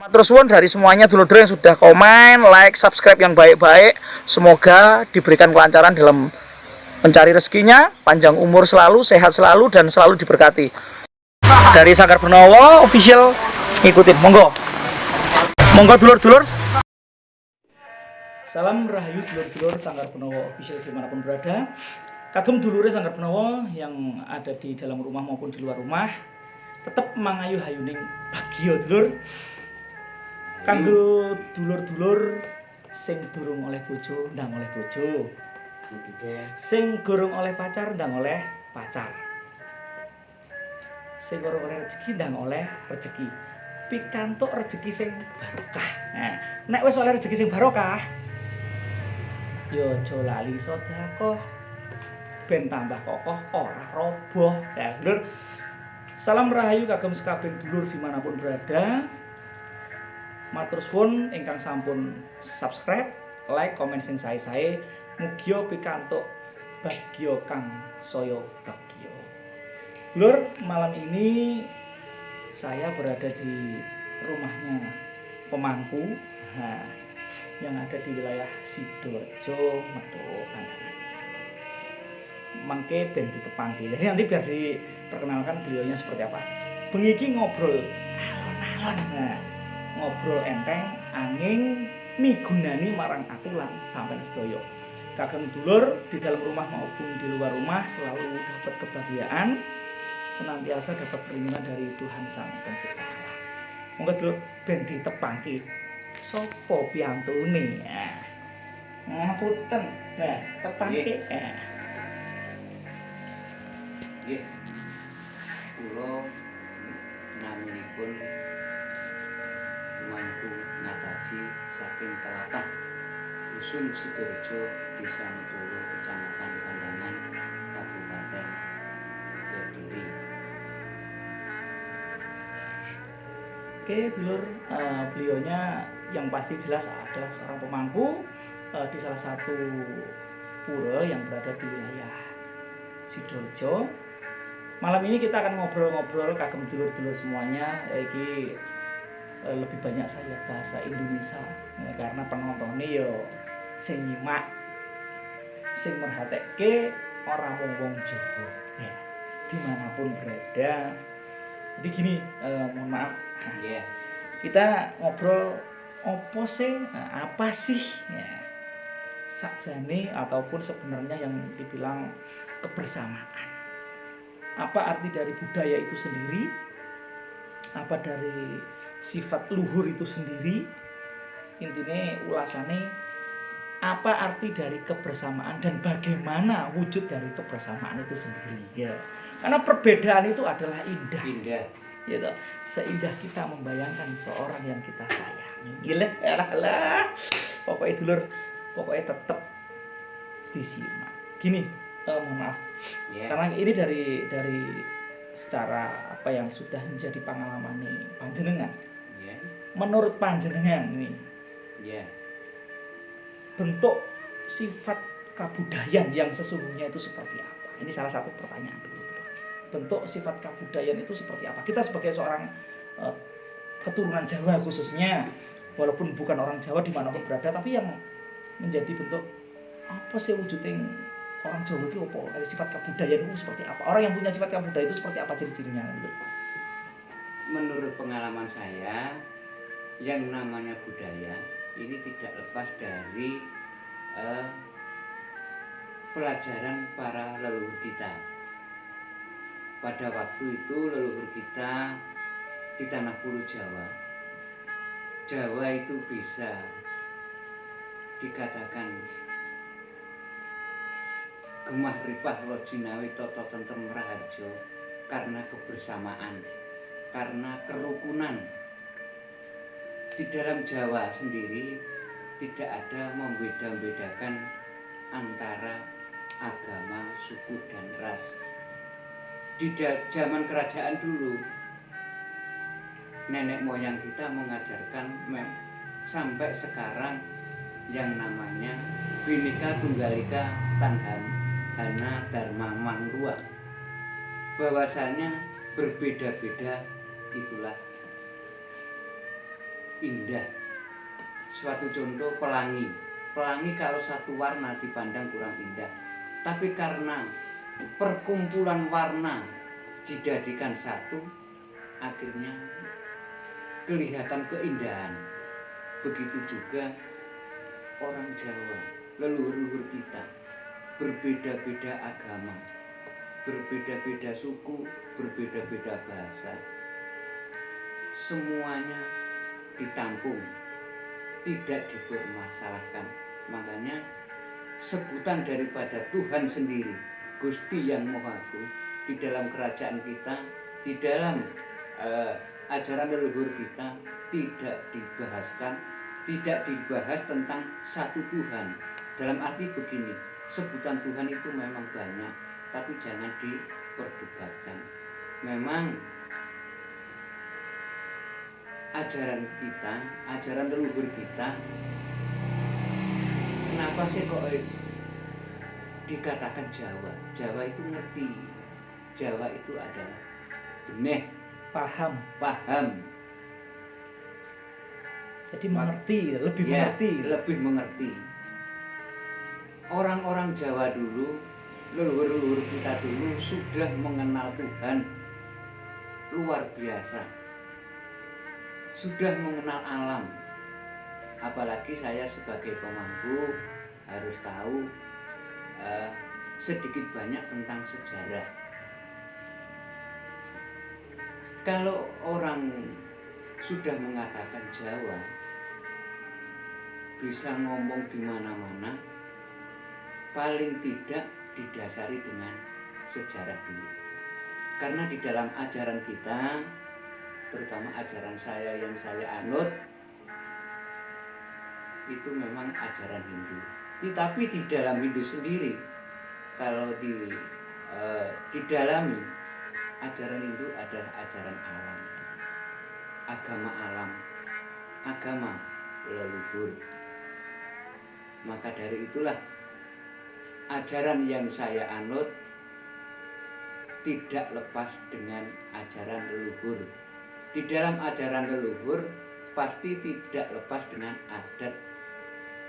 Matur suwun dari semuanya dulur-dulur yang sudah komen, like, subscribe yang baik-baik. Semoga diberikan kelancaran dalam mencari rezekinya, panjang umur selalu, sehat selalu, dan selalu diberkati. Dari Sanggar Benowo official, ikutin, monggo. Monggo dulur-dulur. Salam rahayu dulur-dulur Sanggar Benowo official dimanapun berada. Kagem dulure Sanggar Benowo yang ada di dalam rumah maupun di luar rumah, tetap mangayu hayuning bagio dulur. Kanggo dulur-dulur sing durung oleh bojo ndang oleh bojo, sing gorong oleh pacar ndang oleh pacar, sing gorong oleh rezeki ndang oleh rezeki, pikantuk rezeki sing barokah. Nah, nek wis oleh rezeki sing barokah, yo aja lali sedekah ben tambah kokoh ora roboh. Ya, dulur. Salam rahayu kagem sekabeh dulur dimanapun berada. Matur suwun ingkang sampun subscribe, like, komen sing sae-sae. Mugia pikantuk bagya kang saya bagya. Lur, malam ini saya berada di rumahnya pemangku yang ada di wilayah Sidoarjo, Metukan. Mangke ben ditepangki. Jadi nanti biar diperkenalkan beliaunya seperti apa. Bengi iki ngobrol alon-alon. Ngobrol enteng angin migunani marang aku lan sampeyan sedaya. Kagem dulur di dalam rumah maupun di luar rumah selalu dapat kebahagiaan, senantiasa dapat perlindungan dari Tuhan Sang Pencipta. Monggo dulur ben ditepangki sapa piantune. Ngapunten. Tepangki. Nggih. Kula naminipun Mangku Ngataji saking Telatah Dusun Sidoarjo, Desa Medoro, Kecamatan Kandangan, Kabupaten Kediri. Oke, dulur, beliaunya yang pasti jelas adalah seorang pemangku di salah satu pura yang berada di wilayah Sidoarjo. Malam ini kita akan ngobrol-ngobrol kagem dulur-dulur semuanya. Iki lebih banyak saya bahasa Indonesia karena penontonnya yo sing nyimak sing merhatekke orang wong Jawa ya, dimanapun berada. Jadi gini, mohon maaf kita ngobrol apa sih ya, sakjane ataupun sebenarnya yang dibilang kebersamaan. Apa arti dari budaya itu sendiri, apa dari sifat luhur itu sendiri, intinya ulasannya apa arti dari kebersamaan dan bagaimana wujud dari kebersamaan itu sendiri ya. Karena perbedaan itu adalah indah gitu. Seindah kita membayangkan seorang yang kita sayangi. Gila lah. Pokoknya dulur, pokoknya tetap disimak. Gini, mohon maaf. Karena ini dari secara apa yang sudah menjadi pengalaman nih panjenengan. Menurut panjenengan nih, bentuk sifat kabudayaan yang sesungguhnya itu seperti apa? Ini salah satu pertanyaan dulu. Bentuk sifat kabudayaan itu seperti apa? Kita sebagai seorang keturunan Jawa khususnya, walaupun bukan orang Jawa dimanapun berada, tapi yang menjadi bentuk apa sih wujudnya orang Jawa itu apa? Sifat kabudayaan itu seperti apa? Orang yang punya sifat kabudayaan itu seperti apa ciri-cirinya? Gitu. Menurut pengalaman saya, yang namanya budaya ini tidak lepas dari pelajaran para leluhur kita. Pada waktu itu leluhur kita di tanah Pulau Jawa. Jawa itu bisa dikatakan gemah ripah lojinawi toto tentrem raharjo karena kebersamaan, karena kerukunan. Di dalam Jawa sendiri tidak ada membeda-bedakan antara agama, suku, dan ras. Di zaman kerajaan dulu, nenek moyang kita mengajarkan sampai sekarang yang namanya Bhinneka Tunggal Ika Tanhana Dharma Mangrua, bahwasanya berbeda-beda itulah indah. Suatu contoh pelangi. Pelangi kalau satu warna dipandang kurang indah, tapi karena perkumpulan warna dijadikan satu, akhirnya kelihatan keindahan. Begitu juga orang Jawa, leluhur-leluhur kita, berbeda-beda agama, berbeda-beda suku, berbeda-beda bahasa, semuanya ditampung, tidak dipermasalahkan. Makanya sebutan daripada Tuhan sendiri, Gusti yang Maha Agung, di dalam kerajaan kita, di dalam ajaran leluhur kita tidak dibahas tentang satu Tuhan. Dalam arti begini, sebutan Tuhan itu memang banyak, tapi jangan diperdebatkan. Memang ajaran kita, ajaran leluhur kita, kenapa sih kok dikatakan Jawa? Jawa itu ngerti. Jawa itu adalah benih, Paham. Jadi mengerti, lebih ya, mengerti. lebih mengerti. Orang-orang Jawa dulu, leluhur-leluhur kita dulu sudah mengenal Tuhan luar biasa. Sudah mengenal alam. Apalagi saya sebagai pemangku harus tahu sedikit banyak tentang sejarah. Kalau orang sudah mengatakan Jawa, bisa ngomong di mana-mana, paling tidak didasari dengan sejarah dulu. Karena di dalam ajaran kita, terutama ajaran saya yang saya anut, itu memang ajaran Hindu. Tetapi di dalam Hindu sendiri, kalau didalami, ajaran Hindu adalah ajaran alam, agama leluhur. Maka dari itulah ajaran yang saya anut tidak lepas dengan ajaran leluhur. Di dalam ajaran leluhur pasti tidak lepas dengan adat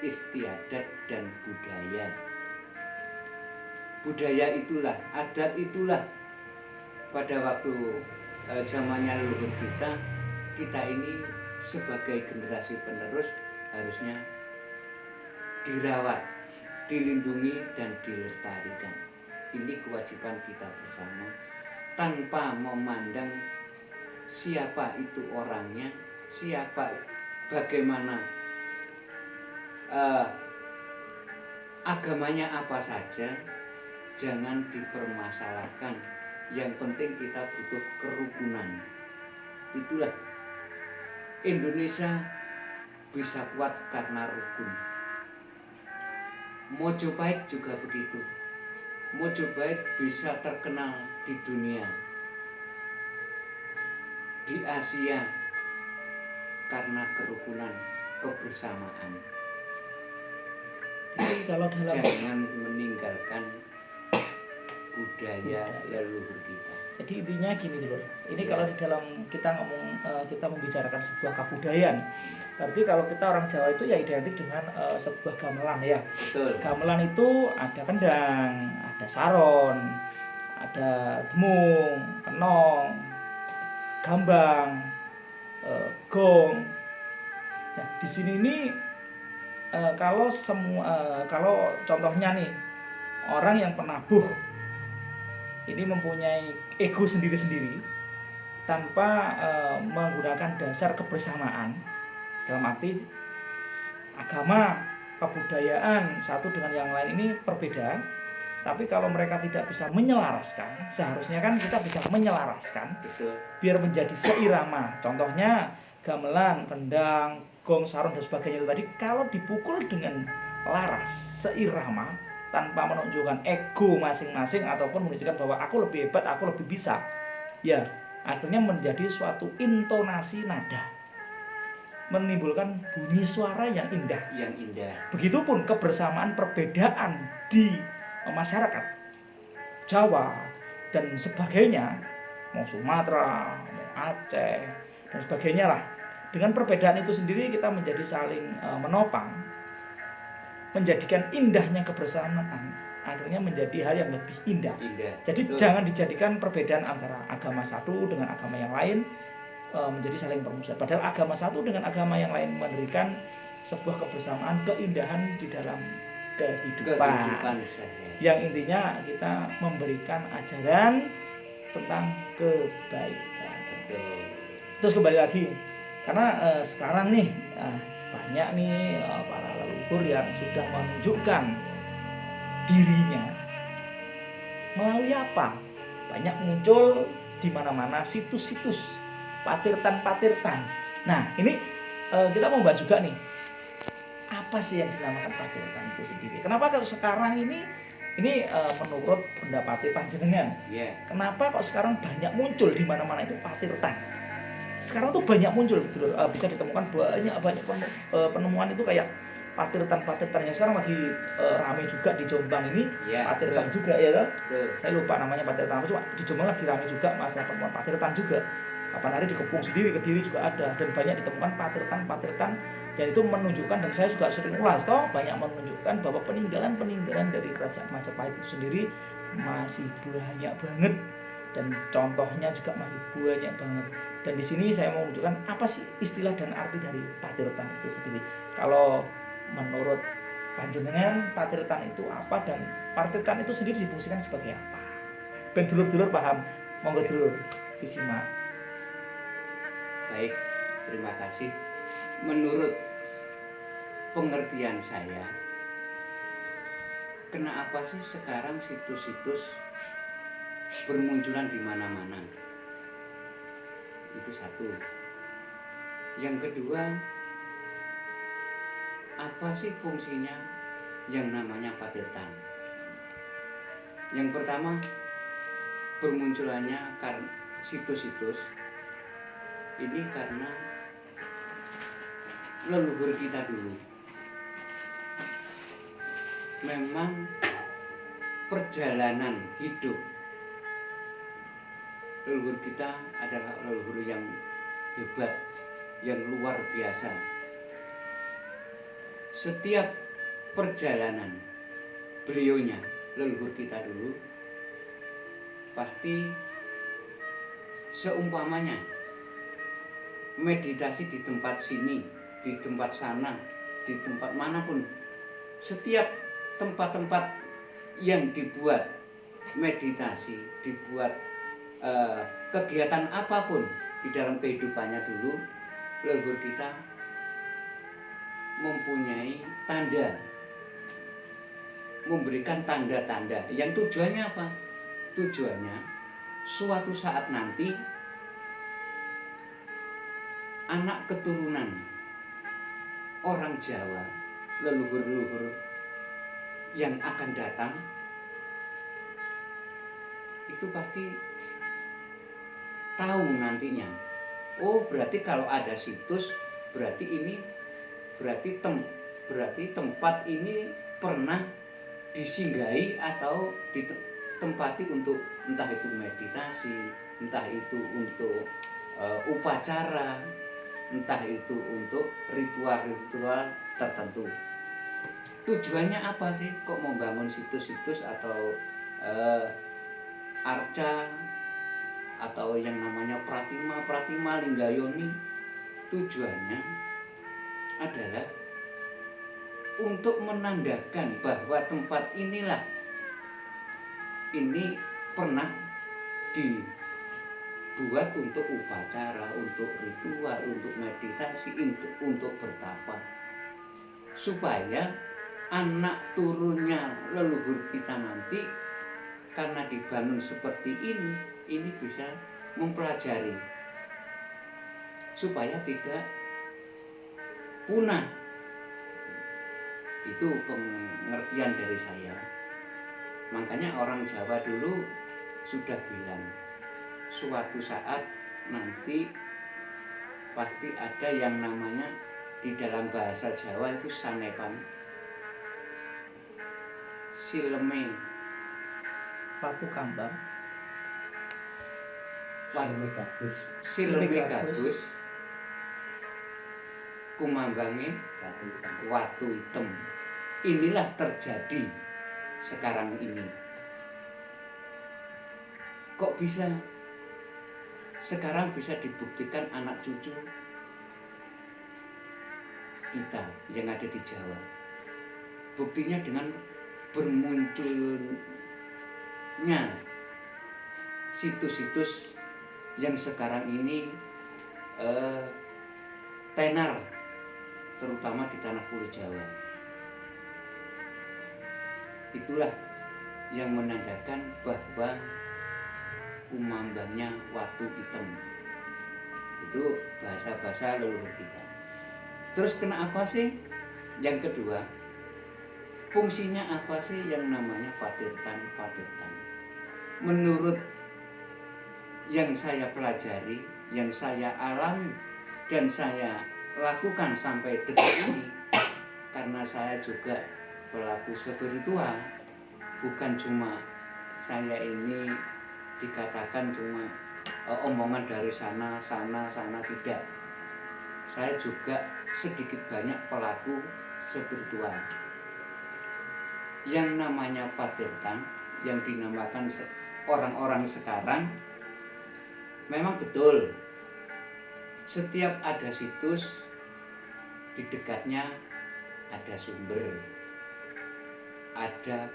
istiadat dan budaya. Budaya itulah, adat itulah pada waktu zamannya leluhur kita ini sebagai generasi penerus harusnya dirawat, dilindungi dan dilestarikan. Ini kewajiban kita bersama, tanpa memandang siapa itu orangnya, bagaimana agamanya apa saja, jangan dipermasalahkan. Yang penting kita butuh kerukunan. Itulah Indonesia bisa kuat karena rukun. Mojopahit juga begitu. Mojopahit bisa terkenal di dunia, di Asia, karena kerukunan, kebersamaan. Jadi kalau dalam Jangan meninggalkan budaya leluhur kita. Jadi intinya gini dulu. Ini kalau di dalam kita ngomong, kita membicarakan sebuah kebudayaan. Berarti kalau kita orang Jawa itu ya identik dengan sebuah gamelan ya. Betul. Gamelan itu ada kendang, ada saron, ada demung, kenong, gambang, gong. Nah, di sini ini kalau contohnya nih orang yang penabuh ini mempunyai ego sendiri-sendiri tanpa menggunakan dasar kebersamaan, dalam arti agama, kebudayaan satu dengan yang lain ini berbeda. Tapi kalau mereka tidak bisa menyelaraskan, seharusnya kan kita bisa menyelaraskan. Betul. Biar menjadi seirama. Contohnya gamelan, kendang, gong, saron dan sebagainya itu tadi, kalau dipukul dengan laras, seirama, tanpa menunjukkan ego masing-masing ataupun menunjukkan bahwa aku lebih hebat, aku lebih bisa, ya akhirnya menjadi suatu intonasi nada, menimbulkan bunyi suara yang indah. Begitupun kebersamaan perbedaan di masyarakat Jawa dan sebagainya, mau Sumatera, mau Aceh dan sebagainya lah, dengan perbedaan itu sendiri kita menjadi saling menopang, menjadikan indahnya kebersamaan akhirnya menjadi hal yang lebih indah. Jadi betul. Jangan dijadikan perbedaan antara agama satu dengan agama yang lain menjadi saling bermusuhan. Padahal agama satu dengan agama yang lain memberikan sebuah kebersamaan, keindahan di dalam kehidupan. Yang intinya kita memberikan ajaran tentang kebaikan. Betul. Terus kembali lagi, karena sekarang nih banyak nih para leluhur yang sudah menunjukkan dirinya melalui apa? Banyak muncul di mana-mana situs-situs patirtan-patirtan. Nah, ini kita mau bahas juga nih, apa sih yang dinamakan patirtan itu sendiri? Kenapa kalau sekarang ini menurut pendapat panjenengan, kenapa kok sekarang banyak muncul di mana-mana itu patirtan? Sekarang tuh banyak muncul, betul, bisa ditemukan banyak penemuan itu kayak patirtan-patirtan yang sekarang lagi rame juga di Jombang ini, patirtan betul. Juga ya toh? Saya lupa namanya patirtan apa, cuma di Jombang lagi rame juga masalah penemuan patirtan juga. Kapan hari di Kepung sendiri, Kediri juga ada, dan banyak ditemukan patirtan-patirtan dan itu menunjukkan, dan saya juga sering ulas toh, banyak menunjukkan bahwa peninggalan dari kerajaan Majapahit itu sendiri masih banyak banget dan contohnya juga masih banyak banget. Dan di sini saya mau menunjukkan apa sih istilah dan arti dari patirtan itu sendiri. Kalau menurut panjenengan patirtan itu apa dan patirtan itu sendiri difungsikan sebagai apa? Ben dulur-dulur paham, monggo dulur disimak. Baik, terima kasih. Menurut pengertian saya, kenapa sih sekarang situs-situs bermunculan di mana-mana? Itu satu. Yang kedua, apa sih fungsinya yang namanya patirtan? Yang pertama, bermunculannya karena situs-situs ini karena leluhur kita dulu memang perjalanan hidup leluhur kita adalah leluhur yang hebat, yang luar biasa. Setiap perjalanan beliaunya, leluhur kita dulu, pasti seumpamanya meditasi di tempat sini, di tempat sana, di tempat manapun, setiap tempat-tempat yang dibuat meditasi, dibuat kegiatan apapun di dalam kehidupannya dulu, leluhur kita mempunyai tanda, memberikan tanda-tanda yang tujuannya apa? Tujuannya suatu saat nanti anak keturunan orang Jawa, leluhur-leluhur yang akan datang itu pasti tahu nantinya. Oh, berarti kalau ada situs, berarti ini berarti tempat ini pernah disinggahi atau ditempati untuk entah itu meditasi, entah itu untuk upacara, entah itu untuk ritual-ritual tertentu. Tujuannya apa sih kok membangun situs-situs atau arca atau yang namanya pratima linggayoni? Tujuannya adalah untuk menandakan bahwa tempat inilah ini pernah dibuat untuk upacara, untuk ritual, untuk meditasi, untuk bertapa, supaya anak turunnya leluhur kita nanti karena dibangun seperti ini bisa mempelajari supaya tidak punah. Itu pengertian dari saya. Makanya orang Jawa dulu sudah bilang, suatu saat nanti pasti ada yang namanya di dalam bahasa Jawa itu sanepan, sileme, Patu Kambang, sileme gabus, kumambange watu hitam. Inilah terjadi sekarang ini. Kok bisa? Sekarang bisa dibuktikan anak cucu kita yang ada di Jawa. Buktinya dengan bermunculnya situs-situs yang sekarang ini tenar, terutama di tanah Pulau Jawa. Itulah yang menandakan bahwa kumambangnya watu hitam. Itu bahasa-bahasa leluhur kita. Terus kenapa sih? Yang kedua, fungsinya apa sih yang namanya patirtan? Menurut yang saya pelajari, yang saya alami dan saya lakukan sampai detik ini, karena saya juga pelaku spiritual, bukan cuma saya ini dikatakan cuma omongan dari sana tidak. Saya juga sedikit banyak pelaku spiritual. Yang namanya patirtan, yang dinamakan orang-orang sekarang, memang betul setiap ada situs di dekatnya ada sumber, ada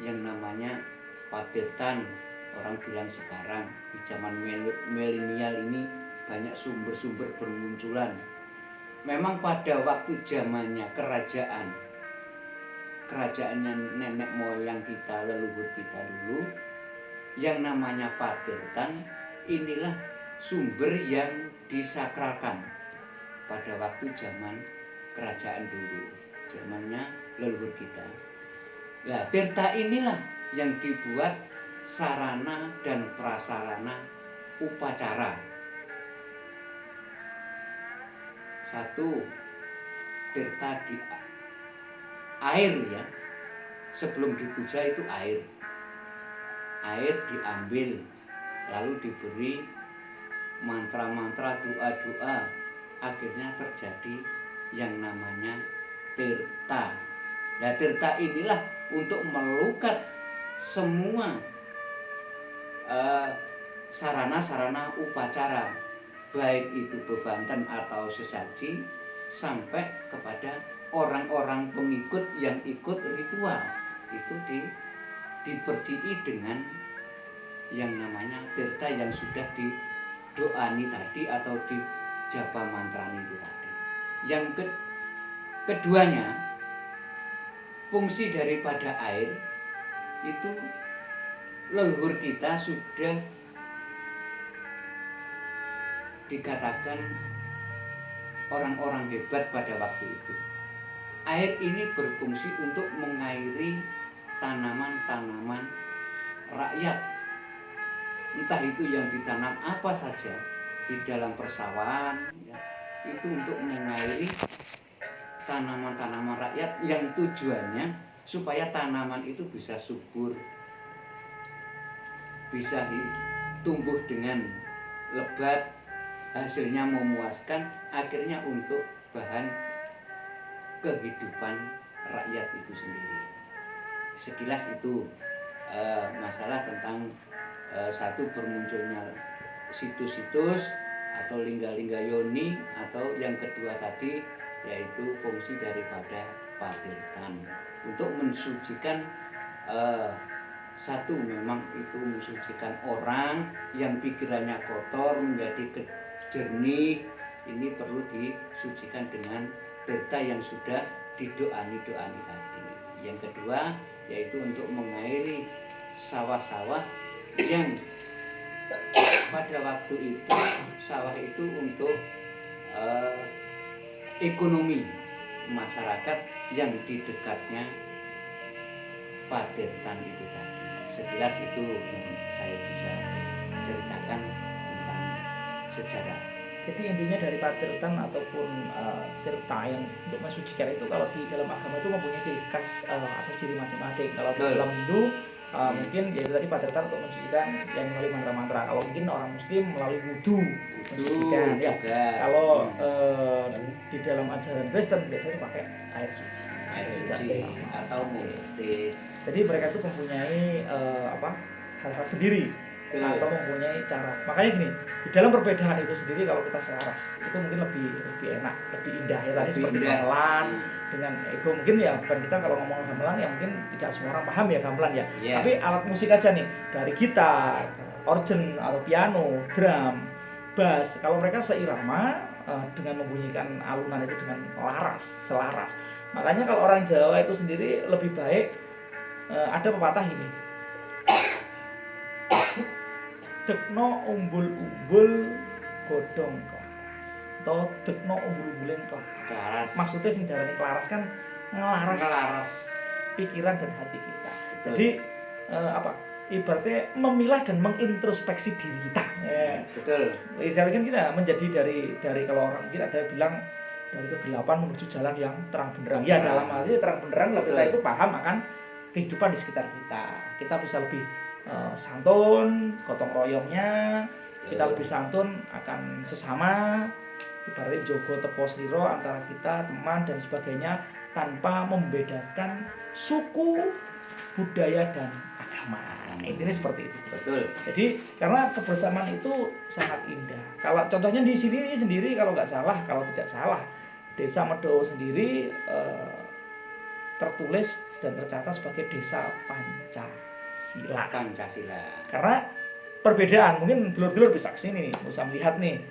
yang namanya patirtan. Orang bilang sekarang di zaman milenial ini banyak sumber-sumber bermunculan. Memang pada waktu zamannya kerajaannya nenek moyang kita, leluhur kita dulu, yang namanya patirtan inilah sumber yang disakralkan pada waktu zaman kerajaan dulu, zamannya leluhur kita. Nah, tirta inilah yang dibuat sarana dan prasarana upacara. Satu, tirta di air ya. Sebelum dipuja itu air. Air diambil lalu diberi mantra-mantra, doa-doa, akhirnya terjadi yang namanya tirta. Nah, tirta inilah untuk melukat semua sarana-sarana upacara, baik itu bebanten atau sesaji, sampai kepada orang-orang pengikut yang ikut ritual itu dipercii dengan yang namanya tirta yang sudah didoani tadi atau dijapa mantrani itu tadi. Yang keduanya, fungsi daripada air itu leluhur kita sudah dikatakan orang-orang hebat pada waktu itu. Air ini berfungsi untuk mengairi tanaman-tanaman rakyat. Entah itu yang ditanam apa saja di dalam persawahan ya, itu untuk mengairi tanaman-tanaman rakyat yang tujuannya supaya tanaman itu bisa subur, bisa tumbuh dengan lebat, hasilnya memuaskan, akhirnya untuk bahan kehidupan rakyat itu sendiri. Sekilas itu masalah tentang satu, bermunculnya situs-situs atau lingga-lingga yoni, atau yang kedua tadi yaitu fungsi daripada patirtan untuk mensucikan. Satu, memang itu mensucikan orang yang pikirannya kotor menjadi jernih. Ini perlu disucikan dengan tirta yang sudah didoani tadi. Yang kedua yaitu untuk mengairi sawah-sawah yang pada waktu itu sawah itu untuk ekonomi masyarakat yang di dekatnya patirtan itu tadi. Sekilas itu yang saya bisa ceritakan tentang sejarah. Jadi intinya dari patirtan ataupun tirta yang untuk mensucikan itu, kalau di dalam agama itu mempunyai ciri khas atau ciri masing-masing. Kalau di dalam Hindu Mungkin yaitu tadi patriarkat untuk mensucikan yang melalui mantra-mantra. Kalau mungkin orang muslim melalui wudu mensucikan ya. Kalau di dalam ajaran Kristen biasanya pakai air suci atau muktis. Jadi mereka itu mempunyai hal-hal sendiri atau mempunyai cara. Makanya gini, di dalam perbedaan itu sendiri kalau kita selaras itu mungkin lebih enak, lebih indah ya tadi seperti gamelan dengan ego. Mungkin ya bukan kita kalau ngomong gamelan ya mungkin tidak semua orang paham ya gamelan ya. Tapi alat musik aja nih, dari gitar, organ atau piano, drum, bass, kalau mereka seirama dengan membunyikan alunan itu dengan selaras. Makanya kalau orang Jawa itu sendiri lebih baik ada pepatah ini. Dekno umbul-umbul godhong klaras. Atau dekno umbul-umbuling klaras. Maksudnya sing darane klaras kan ngelaras pikiran dan hati kita. Betul. Jadi ibaratnya memilah dan mengintrospeksi diri kita. Betul. Ibaratnya kan kita menjadi dari kalau orang mungkin ada yang bilang dari kegelapan menuju jalan yang terang benderang. Ya dalam arti terang benderang kalau kita itu paham akan kehidupan di sekitar kita. Kita bisa lebih santun, gotong royongnya, kita lebih santun akan sesama, ibaratnya jogo tepo sliro antara kita, teman dan sebagainya tanpa membedakan suku, budaya dan agama. Intinya seperti itu. Betul. Jadi karena kebersamaan itu sangat indah. Kalau contohnya di sini sendiri kalau tidak salah, Desa Medowo sendiri tertulis dan tercatat sebagai desa Pancasila. Karena perbedaan, mungkin dulur-dulur bisa kesini nih, bisa melihat nih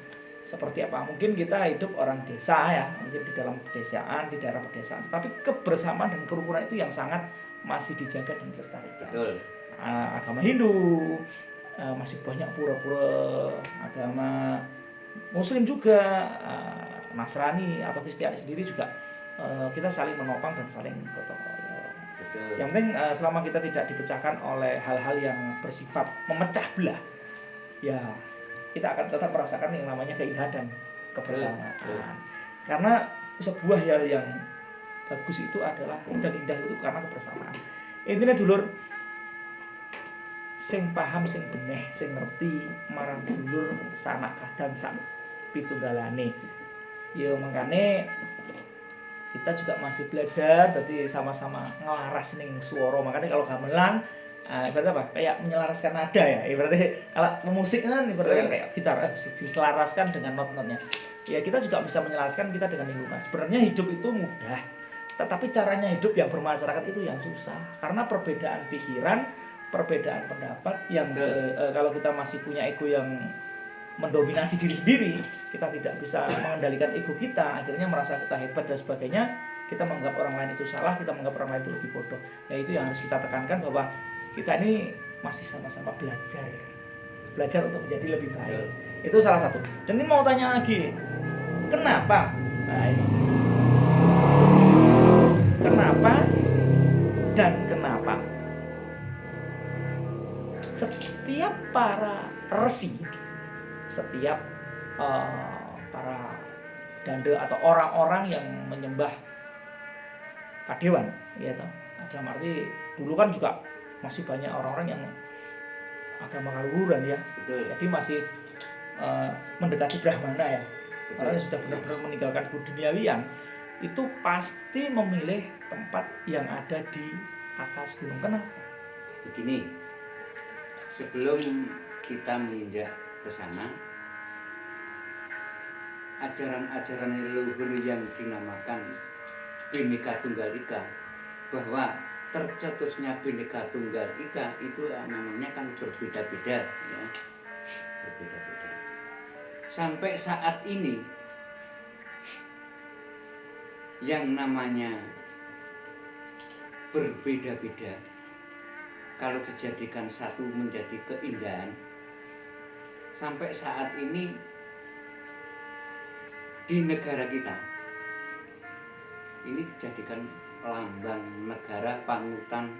seperti apa. Mungkin kita hidup orang desa ya, mungkin di dalam pedesaan, di daerah pedesaan. Tapi kebersamaan dan kerukunan itu yang sangat masih dijaga dan dilestarikan. Betul. Agama Hindu masih banyak pura-pura, agama Muslim juga, Nasrani atau Kristiani sendiri juga kita saling menopang dan saling gotong royong. Yang penting selama kita tidak dipecahkan oleh hal-hal yang bersifat memecah belah, ya kita akan tetap merasakan yang namanya keindahan dan kebersamaan. Karena sebuah hal yang bagus itu adalah dan indah itu karena kebersamaan. Intinya dulur, sing paham, sing beneh, sing ngerti marang dulur sanak kadang sak pitunggalane. Ya makane kita juga masih belajar, jadi sama-sama ngelaras ning swara. Makanya kalau gamelan ibaratnya apa? Kayak menyelaraskan nada ya. Ibaratnya kalau musik kan ibaratnya kayak gitar diselaraskan dengan not-notnya. Ya kita juga bisa menyelaraskan kita dengan lingkungan. Sebenarnya hidup itu mudah, tetapi caranya hidup yang bermasyarakat itu yang susah. Karena perbedaan pikiran, perbedaan pendapat yang kalau kita masih punya ego yang mendominasi diri sendiri, kita tidak bisa mengendalikan ego kita, akhirnya merasa kita hebat dan sebagainya, kita menganggap orang lain itu salah, kita menganggap orang lain itu lebih bodoh. Ya itu yang harus kita tekankan, bahwa kita ini masih sama-sama belajar untuk menjadi lebih baik. Itu salah satu. Dan ini mau tanya lagi, kenapa? Nah ini, kenapa setiap para resi, setiap para dande atau orang-orang yang menyembah kadewan, gitu. Dalam arti dulu kan juga masih banyak orang-orang yang agama kaluhuran ya. Betul. Jadi masih mendekati Brahmana ya. Betul. Orang yang sudah benar-benar meninggalkan keduniawian itu pasti memilih tempat yang ada di atas gunung. Kenapa? Begini, sebelum kita menginjak ke sana, ajaran-ajaran leluhur yang dinamakan Bhinneka Tunggal Ika, bahwa tercetusnya Bhinneka Tunggal Ika itu namanya kan berbeda-beda ya. Berbeda-beda. Sampai saat ini yang namanya berbeda-beda, kalau dijadikan satu menjadi keindahan, sampai saat ini di negara kita ini dijadikan lambang negara panutan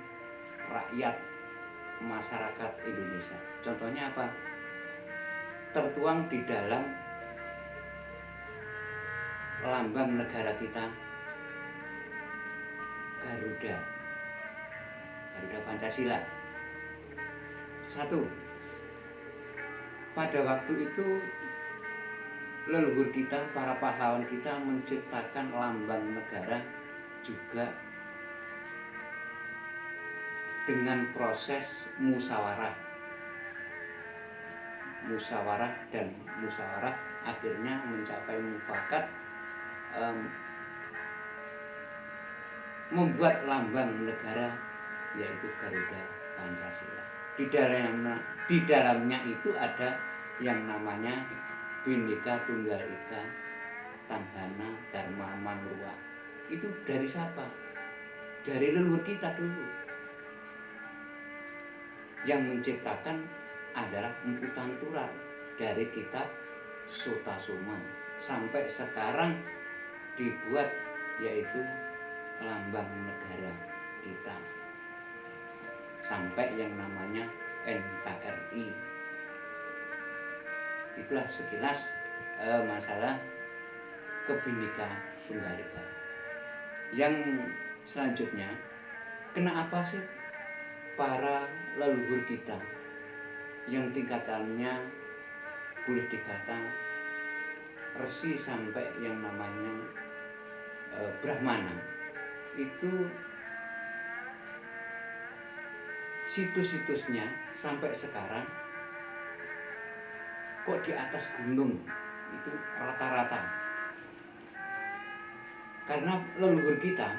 rakyat masyarakat Indonesia. Contohnya apa? Tertuang di dalam lambang negara kita, Garuda Pancasila. Satu, pada waktu itu leluhur kita, para pahlawan kita menciptakan lambang negara juga dengan proses musyawarah dan musyawarah akhirnya mencapai mufakat, membuat lambang negara yaitu Garuda Pancasila. Di dalamnya itu ada yang namanya Bhinneka Tunggal Ika, Tadhana Dharma Manluwa. Itu dari siapa? Dari leluhur kita dulu. Yang menciptakan adalah Empu Tantular dari kitab Sutasoma sampai sekarang dibuat yaitu lambang negara kita sampai yang namanya NKRI. Itulah sekilas masalah Bhinneka Tunggal Ika. Yang selanjutnya, kenapa sih para leluhur kita yang tingkatannya boleh dikata resi sampai yang namanya Brahmana itu situs-situsnya sampai sekarang kok di atas gunung itu rata-rata? Karena leluhur kita,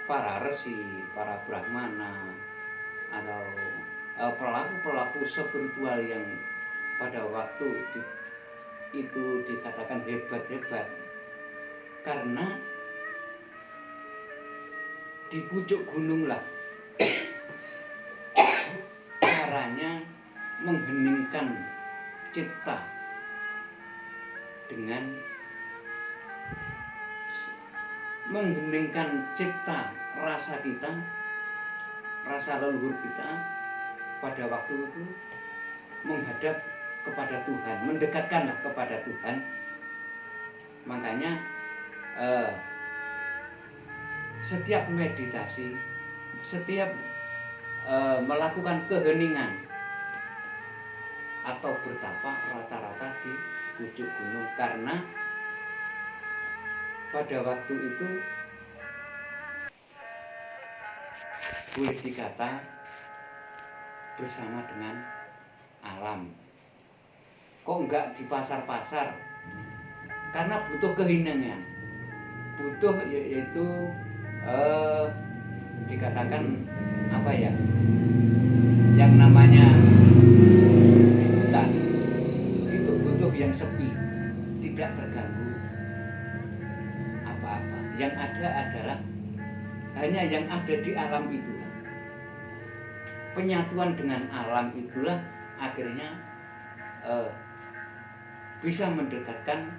para resi, para Brahmana atau pelaku-pelaku spiritual yang pada waktu itu dikatakan hebat-hebat, karena di pucuk gunung lah caranya mengheningkan cipta dengan mengheningkan cipta rasa kita, rasa leluhur kita pada waktu itu menghadap kepada Tuhan, mendekatkanlah kepada Tuhan. Makanya setiap meditasi, setiap melakukan keheningan atau bertapa rata-rata di pucuk gunung, karena pada waktu itu boleh dikata bersama dengan alam. Kok enggak di pasar-pasar? Karena butuh keheningan, butuh yaitu dikatakan apa ya, yang namanya hutan itu butuh yang sepi, tidak terganggu apa-apa. Yang ada adalah hanya yang ada di alam itulah. Penyatuan dengan alam itulah akhirnya bisa mendekatkan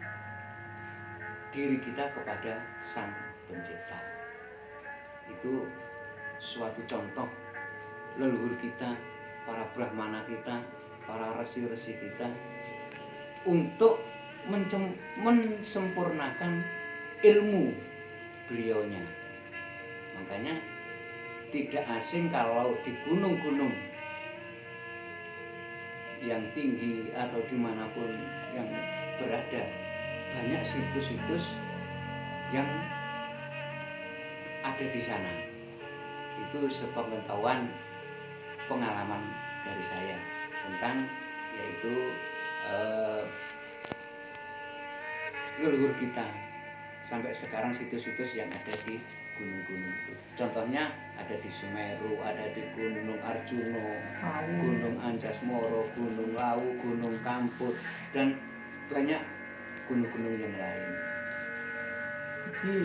diri kita kepada Sang Pencipta. Itu suatu contoh leluhur kita, para Brahmana kita, para resi-resi kita untuk mensempurnakan ilmu beliaunya. Makanya tidak asing kalau di gunung-gunung yang tinggi atau dimanapun yang berada, banyak situs-situs yang ada di sana. Itu sepengetahuan pengalaman dari saya tentang yaitu leluhur kita sampai sekarang, situs-situs yang ada di gunung-gunung itu. Contohnya ada di Semeru, ada di Gunung Arjuno, Gunung Anjasmoro, Gunung Lawu, Gunung Kamput, dan banyak gunung-gunung yang lain. Jadi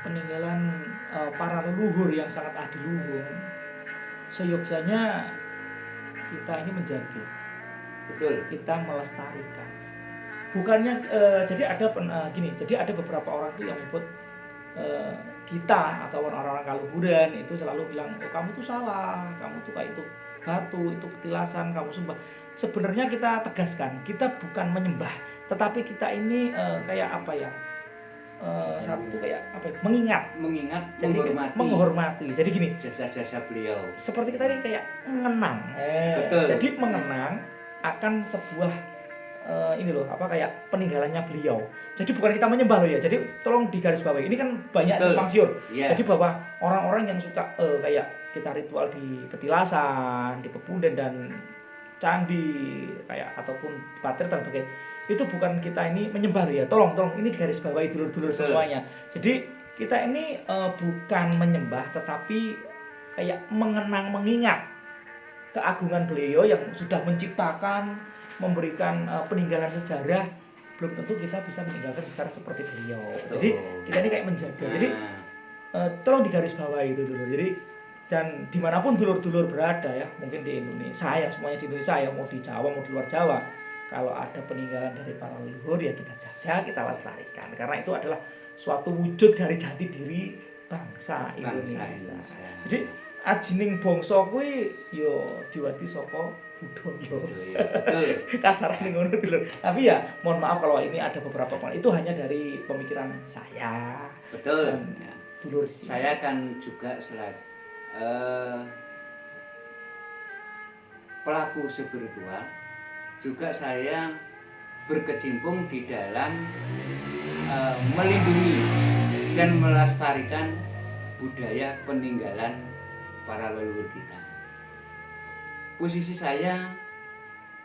peninggalan para leluhur yang sangat adiluhung, seyogyanya kita ini menjaga. Betul. Kita melestarikan. Bukannya jadi ada gini, jadi ada beberapa orang tuh yang menyebut kita atau orang-orang kaluhuran itu selalu bilang, oh kamu tuh salah, kamu tuh kayak itu batu, itu petilasan, kamu sembah. Sebenarnya kita tegaskan, kita bukan menyembah, tetapi kita ini kayak apa ya, satu kayak apa ya, mengingat, jadi menghormati. Jadi gini, jasa-jasa beliau. Seperti kita ini kayak mengenang. Betul. Jadi mengenang akan sebuah ini loh, apa kayak peninggalannya beliau. Jadi bukan kita menyembah loh ya. Jadi tolong digarisbawahi. Ini kan banyak simpang siur. Yeah. Jadi bahwa orang-orang yang suka kayak kita ritual di petilasan, di pepunden dan candi kayak ataupun patir dan sebagainya, itu bukan kita ini menyembah loh ya. Tolong ini digarisbawahi dulur-dulur semuanya. Jadi kita ini bukan menyembah tetapi kayak mengenang, mengingat keagungan beliau yang sudah menciptakan, memberikan peninggalan sejarah. Belum tentu kita bisa meninggalkan sejarah seperti beliau. Jadi kita ini kayak menjaga. Jadi tolong digarisbawahi itu dulu. Jadi dan dimanapun dulur-dulur berada ya, mungkin di Indonesia ya, semuanya di Indonesia ya, mau di Jawa mau di luar Jawa, kalau ada peninggalan dari para leluhur ya kita jaga, kita lestarikan, karena itu adalah suatu wujud dari jati diri bangsa Indonesia. Jadi ajining bangsa kuwi yo diwati saka budaya. Kasarane ngono lho. Tapi ya mohon maaf kalau ini ada beberapa itu hanya dari pemikiran saya. Betul. Dulur saya kan juga pelaku spiritual, juga saya berkecimpung di dalam melindungi dan melestarikan budaya peninggalan para leluhur kita. Posisi saya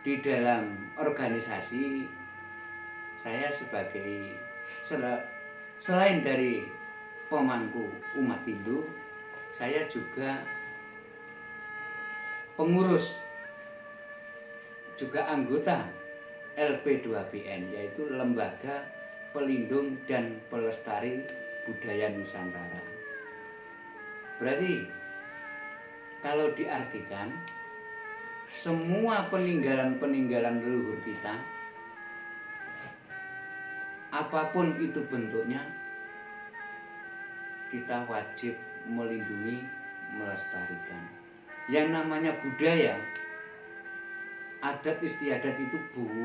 di dalam organisasi, saya sebagai selain dari pemangku umat Hindu, saya juga pengurus, juga anggota LP2BN, yaitu Lembaga Pelindung dan Pelestari Budaya Nusantara. Berarti kalau diartikan, semua peninggalan-peninggalan leluhur kita, apapun itu bentuknya, kita wajib melindungi, melestarikan. Yang namanya budaya, adat istiadat itu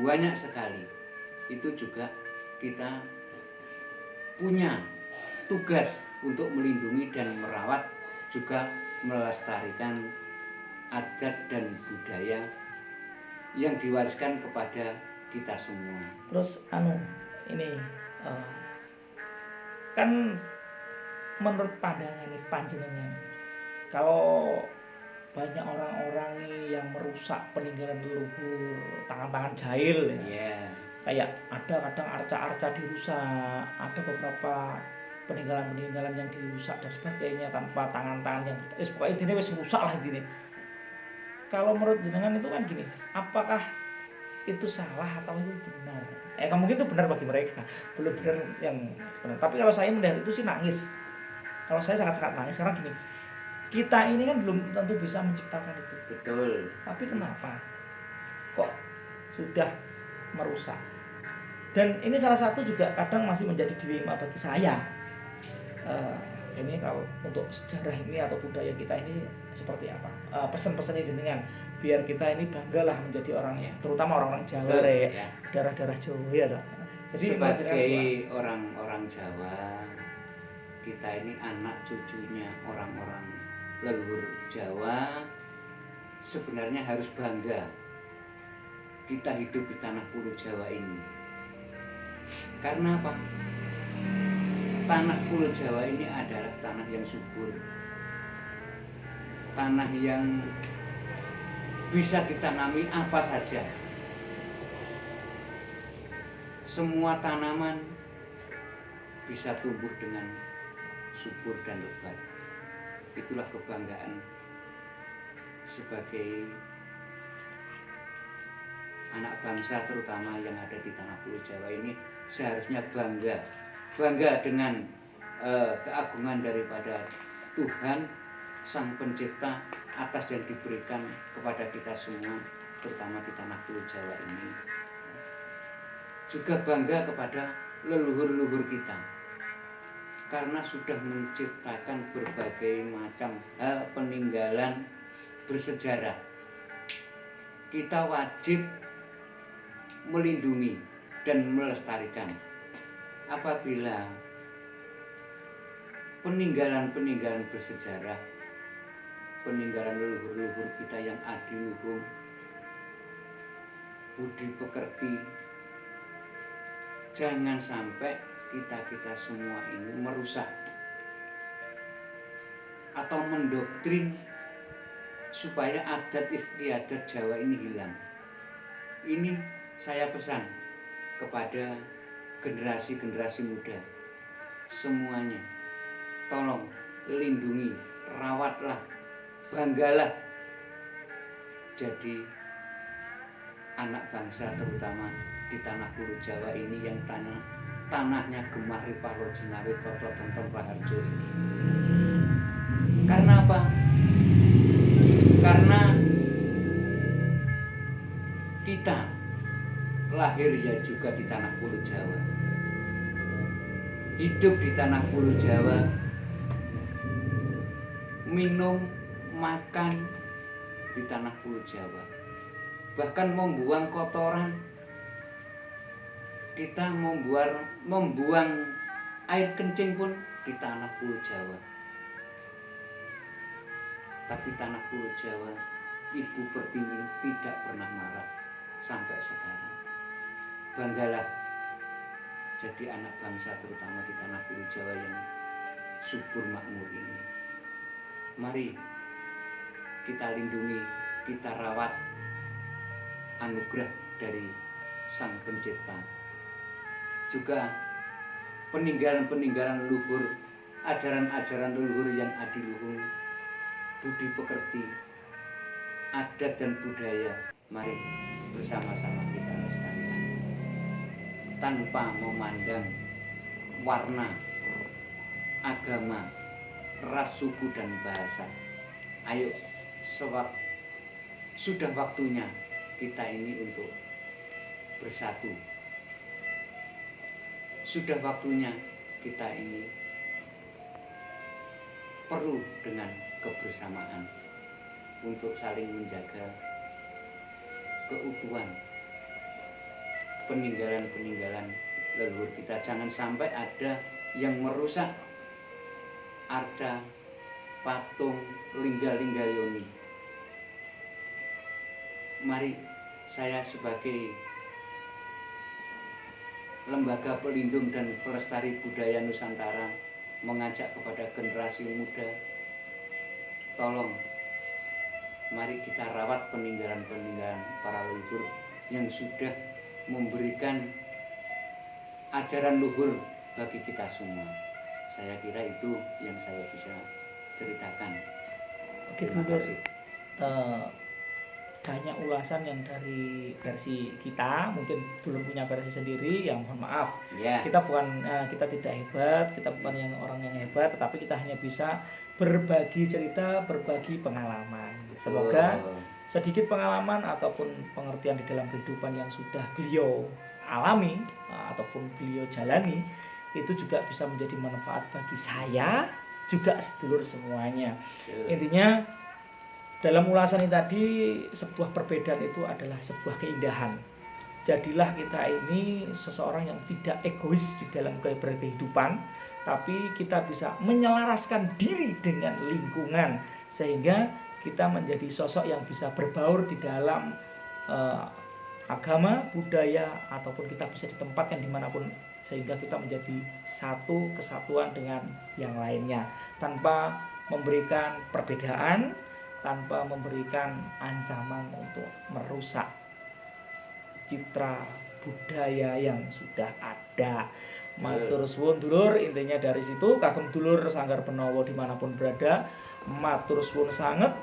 banyak sekali. Itu juga kita punya tugas untuk melindungi dan merawat, juga melestarikan adat dan budaya yang diwariskan kepada kita semua. Terus ini kan menurut pandangan panjenengan, kalau banyak orang-orang nih yang merusak peninggalan leluhur, tangan-tangan jahil ya. Kayak ada kadang arca-arca dirusak, ada beberapa peninggalan-peninggalan yang dirusak dan sebagainya tanpa tangan-tangan yang pokoknya intinya wis rusak lah intinya. Kalau menurut jenengan itu kan gini, apakah itu salah atau itu benar? Mungkin itu benar bagi mereka, belum benar yang benar. Tapi kalau saya melihat itu sih nangis. Kalau saya sangat-sangat nangis karena gini, kita ini kan belum tentu bisa menciptakan itu. Betul. Tapi kenapa kok sudah merusak? Dan ini salah satu juga kadang masih menjadi dilema bagi saya. Ini kalau untuk sejarah ini atau budaya kita ini seperti apa? Pesan-pesannya jenengan biar kita ini banggalah menjadi orang, terutama orang-orang Jawa ya, darah-darah Jawa ya. Jadi sebagai orang-orang Jawa, kita ini anak cucunya orang-orang leluhur Jawa, sebenarnya harus bangga kita hidup di tanah Pulau Jawa ini. Karena apa? Tanah Pulau Jawa ini adalah tanah yang subur, tanah yang bisa ditanami apa saja. Semua tanaman bisa tumbuh dengan subur dan lebat. Itulah kebanggaan sebagai anak bangsa, terutama yang ada di tanah Pulau Jawa ini. Seharusnya bangga dengan keagungan daripada Tuhan Sang Pencipta atas yang diberikan kepada kita semua, terutama di tanah Pulau Jawa ini. Juga bangga kepada leluhur-leluhur kita, karena sudah menciptakan berbagai macam hal peninggalan bersejarah. Kita wajib melindungi dan melestarikan. Apabila peninggalan-peninggalan bersejarah, peninggalan leluhur-leluhur kita yang adiluhung, budi pekerti. Jangan sampai kita semua ini merusak atau mendoktrin supaya adat istiadat Jawa ini hilang. Ini saya pesan kepada generasi-generasi muda semuanya, tolong lindungi, rawatlah, banggalah jadi anak bangsa, terutama di tanah Pulau Jawa ini yang tanahnya Gemah Ripah Rojinawe Toto Tentrem Raharjo ini. Karena apa? Karena kita lahir ya juga di tanah Pulau Jawa, hidup di tanah Pulau Jawa, minum, makan di tanah Pulau Jawa, bahkan membuang kotoran, kita membuang air kencing pun di tanah Pulau Jawa. Tapi tanah Pulau Jawa, Ibu Pertiwi tidak pernah marah sampai sekarang. Banggalah jadi anak bangsa, terutama di tanah Pulau Jawa yang subur makmur ini. Mari kita lindungi, kita rawat anugerah dari Sang Pencipta. Juga peninggalan-peninggalan leluhur, ajaran-ajaran leluhur yang adiluhung, budi pekerti, adat dan budaya. Mari bersama-sama kita lestarikan tanpa memandang warna, agama, ras, suku dan bahasa. Ayo, sudah waktunya kita ini untuk bersatu. Sudah waktunya kita ini perlu dengan kebersamaan untuk saling menjaga keutuhan peninggalan-peninggalan leluhur kita. Jangan sampai ada yang merusak arca, patung, lingga-lingga yoni. Mari saya sebagai lembaga pelindung dan pelestari budaya Nusantara mengajak kepada generasi muda, tolong mari kita rawat peninggalan-peninggalan para leluhur yang sudah memberikan ajaran luhur bagi kita semua. Saya kira itu yang saya bisa ceritakan. Oke, terima kasih. Banyak ulasan yang dari versi kita, mungkin belum punya versi sendiri, yang mohon maaf. Kita tidak hebat, kita bukan yang orang yang hebat, tetapi kita hanya bisa berbagi cerita, berbagi pengalaman. Semoga sedikit pengalaman ataupun pengertian di dalam kehidupan yang sudah beliau alami ataupun beliau jalani itu juga bisa menjadi manfaat bagi saya, juga sedulur semuanya. Intinya dalam ulasan ini tadi, sebuah perbedaan itu adalah sebuah keindahan. Jadilah kita ini seseorang yang tidak egois di dalam berkehidupan, tapi kita bisa menyelaraskan diri dengan lingkungan, sehingga kita menjadi sosok yang bisa berbaur di dalam agama, budaya, ataupun kita bisa ditempatkan dimanapun, sehingga kita menjadi satu kesatuan dengan yang lainnya, tanpa memberikan perbedaan, tanpa memberikan ancaman untuk merusak citra budaya yang sudah ada. Matur suwun dulur, intinya dari situ kagem dulur Sanggar Benowo dimanapun berada, matur suwun sanget,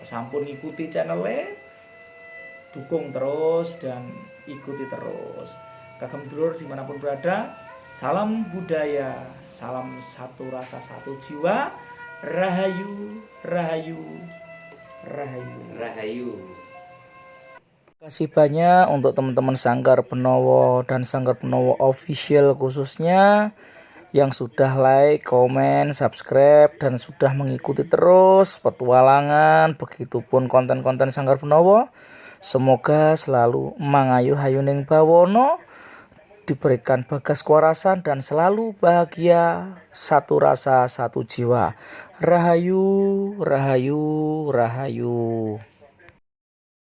sampun ikuti channelnya, dukung terus dan ikuti terus. Kagem dulur dimanapun berada, salam budaya, salam satu rasa satu jiwa. Rahayu, rahayu, rahayu, rahayu. Terima kasih banyak untuk teman-teman Sanggar Benowo dan Sanggar Benowo Official khususnya yang sudah like, komen, subscribe dan sudah mengikuti terus petualangan, begitupun konten-konten Sanggar Benowo. Semoga selalu mangayu hayuning bawono, diberikan bagas kewarasan dan selalu bahagia, satu rasa, satu jiwa. Rahayu, rahayu, rahayu.